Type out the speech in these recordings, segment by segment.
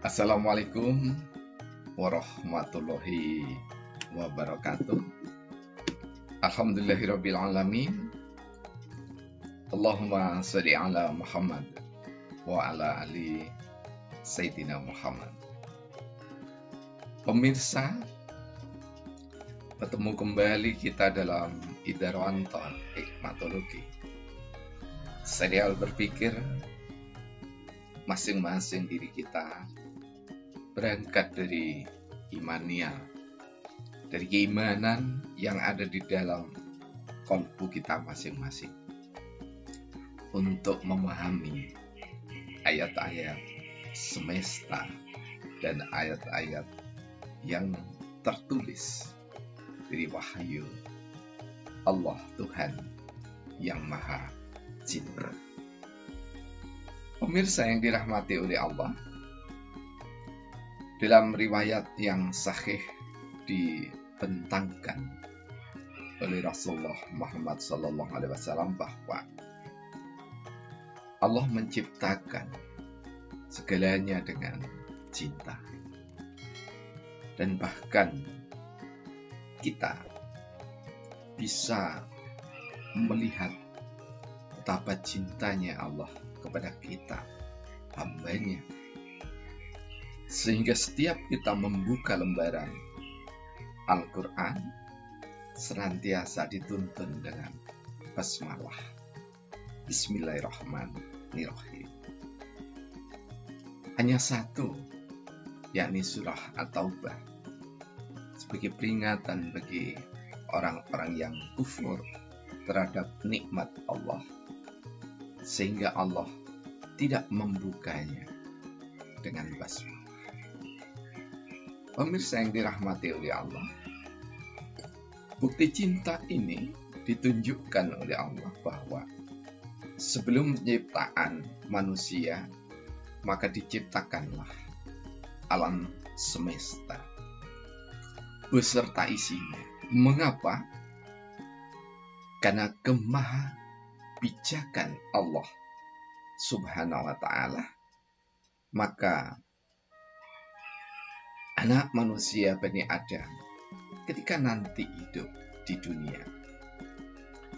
Assalamualaikum warahmatullahi wabarakatuh. Alhamdulillahirabbil alamin. Allahumma shalli ala Muhammad wa ala ali Sayyidina Muhammad. Pemirsa, bertemu kembali kita dalam Idaroanto Hikmatologi, serial berpikir masing-masing diri kita berangkat dari imania, dari keimanan yang ada di dalam kolbu kita masing-masing, untuk memahami ayat-ayat semesta dan ayat-ayat yang tertulis dari wahyu Allah Tuhan yang Maha Cinta. Pemirsa yang dirahmati oleh Allah, dalam riwayat yang sahih dibentangkan oleh Rasulullah Muhammad SAW bahwa Allah menciptakan segalanya dengan cinta, dan bahkan kita bisa melihat betapa cintanya Allah kepada kita, hambanya, sehingga setiap kita membuka lembaran Al-Quran senantiasa dituntun dengan basmalah, Bismillahirrahmanirrahim. Hanya satu, yakni surah At-Taubah, sebagai peringatan bagi orang-orang yang kufur terhadap nikmat Allah, sehingga Allah tidak membukanya dengan basmalah. Pemirsa yang dirahmati oleh Allah, bukti cinta ini ditunjukkan oleh Allah bahwa sebelum penciptaan manusia, maka diciptakanlah alam semesta beserta isinya. Mengapa? Karena kemaha bijakan Allah Subhanahu wa ta'ala, maka anak manusia Bani Adam ketika nanti hidup di dunia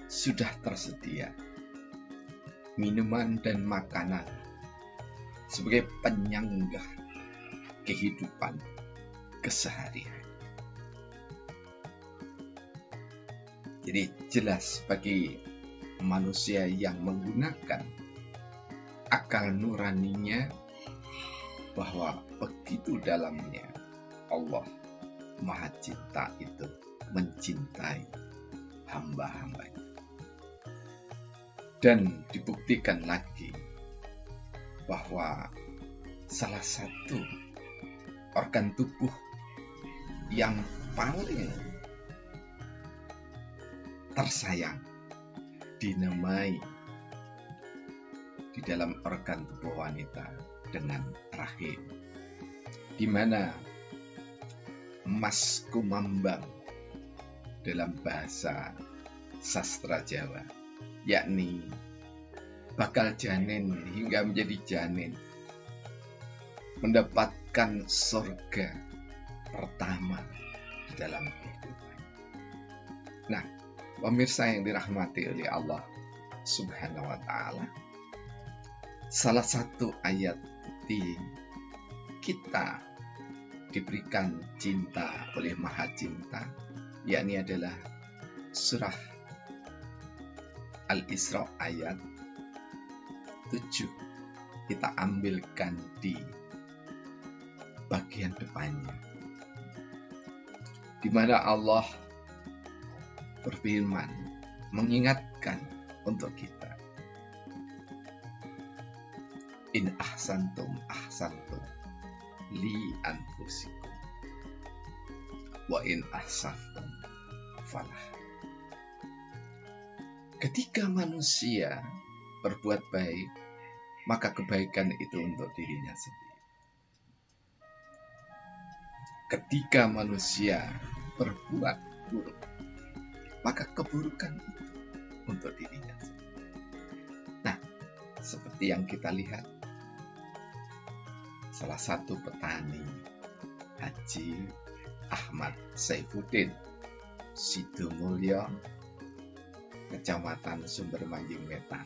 sudah tersedia minuman dan makanan sebagai penyanggah kehidupan keseharian. Jadi jelas bagi manusia yang menggunakan akal nuraninya bahwa begitu dalamnya Allah Maha Cinta itu mencintai hamba-hambanya. Dan dibuktikan lagi bahwa salah satu organ tubuh yang paling tersayang dinamai di dalam organ tubuh wanita dengan rahim, di mana mas kumambang dalam bahasa sastra Jawa, yakni bakal janin hingga menjadi janin, mendapatkan surga pertama di dalam kehidupan. Nah, pemirsa yang dirahmati oleh Allah Subhanahu wa ta'ala, salah satu ayat bukti kita diberikan cinta oleh Maha Cinta, yakni adalah surah Al-Isra ayat 7. Kita ambilkan di bagian depannya, di mana Allah berfirman mengingatkan untuk kita, in ahsantum ahsantum li anfusikum wa in ahsantum falah. Ketika manusia berbuat baik, maka kebaikan itu untuk dirinya sendiri. Ketika manusia berbuat buruk, maka keburukan itu untuk dirinya sendiri. Nah, seperti yang kita lihat, salah satu petani, Haji Ahmad Saifuddin, Sidomulyo, Kecamatan Sumbermanjing Wetan,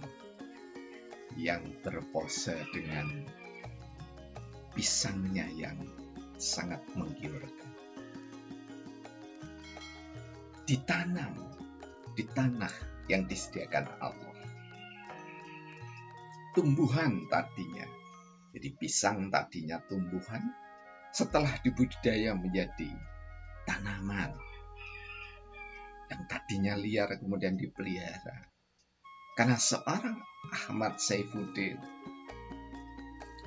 yang berpose dengan pisangnya yang sangat menggiurkan. Ditanam di tanah yang disediakan Allah. Tumbuhan tadinya, jadi pisang tadinya tumbuhan, setelah dibudidaya menjadi tanaman yang tadinya liar kemudian dipelihara. Karena seorang Ahmad Saifuddin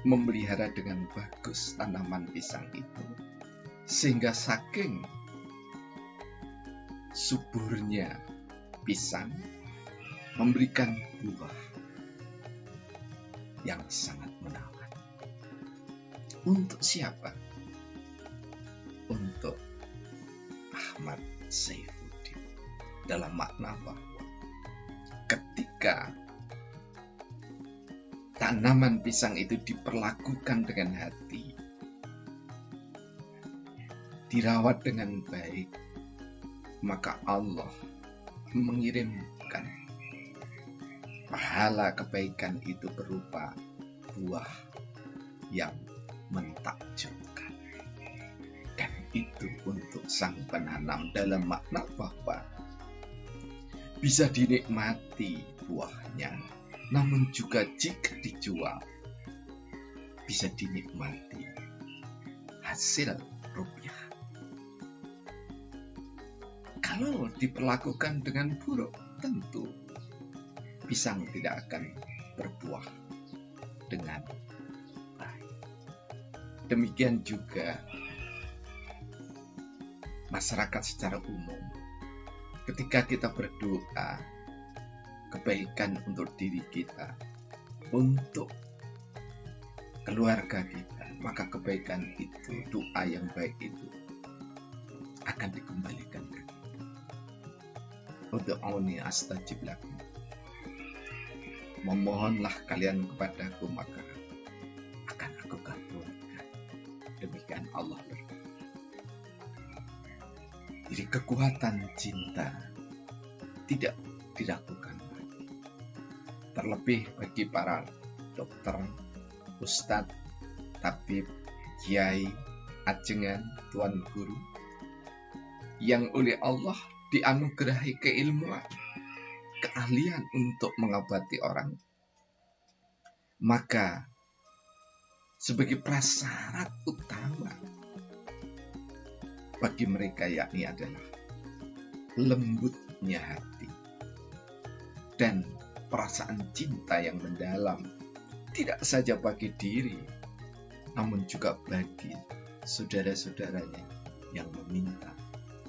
memelihara dengan bagus tanaman pisang itu, sehingga saking suburnya pisang memberikan buah yang sangat menawan. Untuk siapa? Untuk Ahmad Saifuddin. Dalam makna bahwa ketika tanaman pisang itu diperlakukan dengan hati, dirawat dengan baik, maka Allah mengirimkan pahala kebaikan itu berupa buah yang mentakjubkan. Dan itu untuk sang penanam, dalam makna bahwa bisa dinikmati buahnya, namun juga jika dijual bisa dinikmati hasil rupiah. Kalau diperlakukan dengan buruk, tentu pisang tidak akan berbuah dengan baik. Demikian juga masyarakat secara umum. Ketika kita berdoa kebaikan untuk diri kita, untuk keluarga kita, maka kebaikan itu, doa yang baik itu akan dikembalikan ke kita. Ud'uni astajib lakum. Memohonlah kalian kepadaku, maka akan aku kabulkan. Demikian Allah berkata. Jadi kekuatan cinta tidak diragukan lagi. Terlebih bagi para dokter, ustadz, tabib, kiai, ajengan, tuan guru, yang oleh Allah dianugerahi keilmuan, keahlian untuk mengobati orang, maka sebagai prasyarat utama bagi mereka yakni adalah lembutnya hati dan perasaan cinta yang mendalam, tidak saja bagi diri, namun juga bagi saudara-saudaranya yang meminta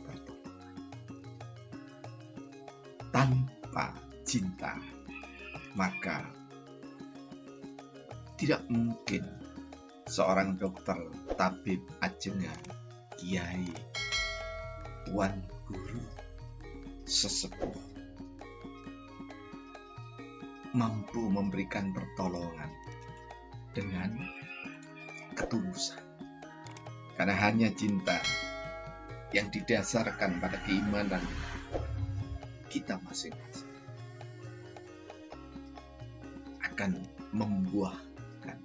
pertolongan. Tanpa cinta, maka tidak mungkin seorang dokter, tabib, ajengan, kiai, tuan guru, sesepuh mampu memberikan pertolongan dengan ketulusan. Karena hanya cinta yang didasarkan pada keimanan kita masing-masing akan membuahkan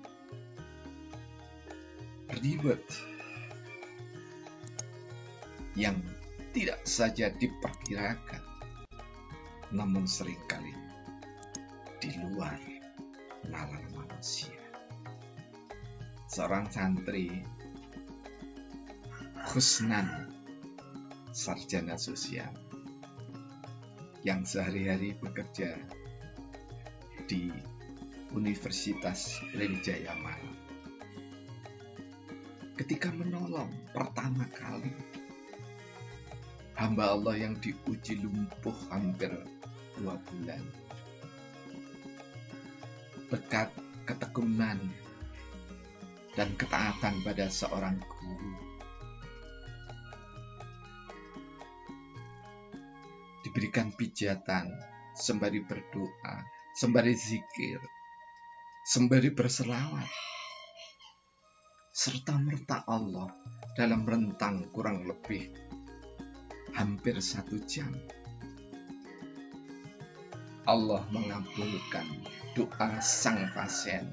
reward yang tidak saja diperkirakan, namun seringkali di luar nalar manusia. Seorang santri, Khusnan, sarjana sosial, yang sehari-hari bekerja di Universitas Brawijaya Malang, ketika menolong pertama kali hamba Allah yang diuji lumpuh hampir 2 bulan, berkat ketekunan dan ketaatan pada seorang guru, diberikan pijatan sembari berdoa, sembari zikir, sembari berselawat, serta-merta Allah dalam rentang kurang lebih hampir 1 jam. Allah mengabulkan doa sang pasien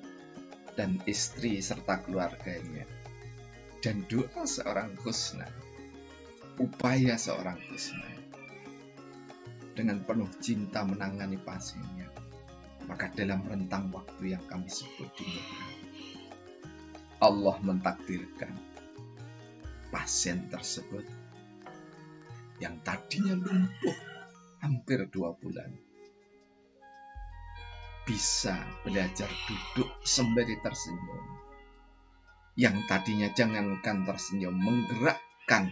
dan istri serta keluarganya, dan doa seorang husna, upaya seorang husna dengan penuh cinta menangani pasiennya. Maka dalam rentang waktu yang kami sebut di muka, Allah mentakdirkan pasien tersebut yang tadinya lumpuh hampir 2 bulan bisa belajar duduk sembari tersenyum. Yang tadinya jangankan tersenyum, menggerakkan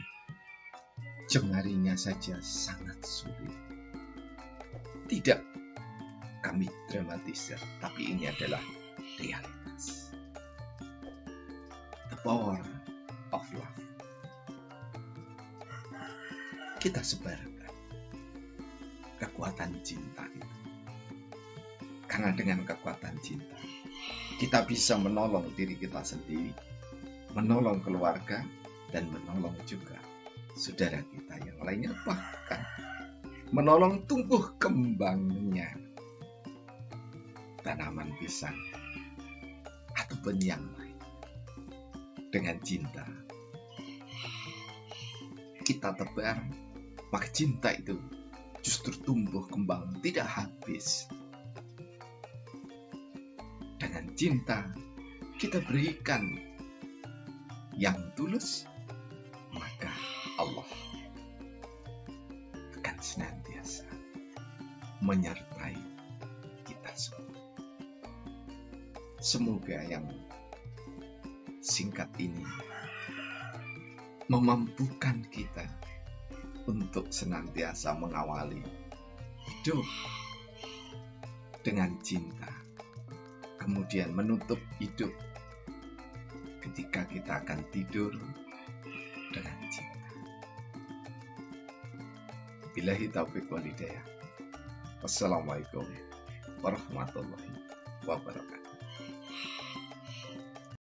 jemarinya saja sangat sulit. Tidak kami dramatisir, tapi ini adalah realitas. The power of love. Kita sebarkan kekuatan cinta itu. Karena dengan kekuatan cinta, kita bisa menolong diri kita sendiri, menolong keluarga, dan menolong juga saudara kita yang lainnya, bahkan menolong tumbuh kembangnya tanaman pisang ataupun yang lain. Dengan cinta kita tebar, maka cinta itu justru tumbuh kembang, tidak habis. Dengan cinta kita berikan yang tulus, maka Allah akan senantiasa menyertai kita semua. Semoga yang singkat ini memampukan kita untuk senantiasa mengawali hidup dengan cinta, kemudian menutup hidup ketika kita akan tidur dengan cinta. Billahi taufiq wal hidayah. Wassalamualaikum warahmatullahi wabarakatuh.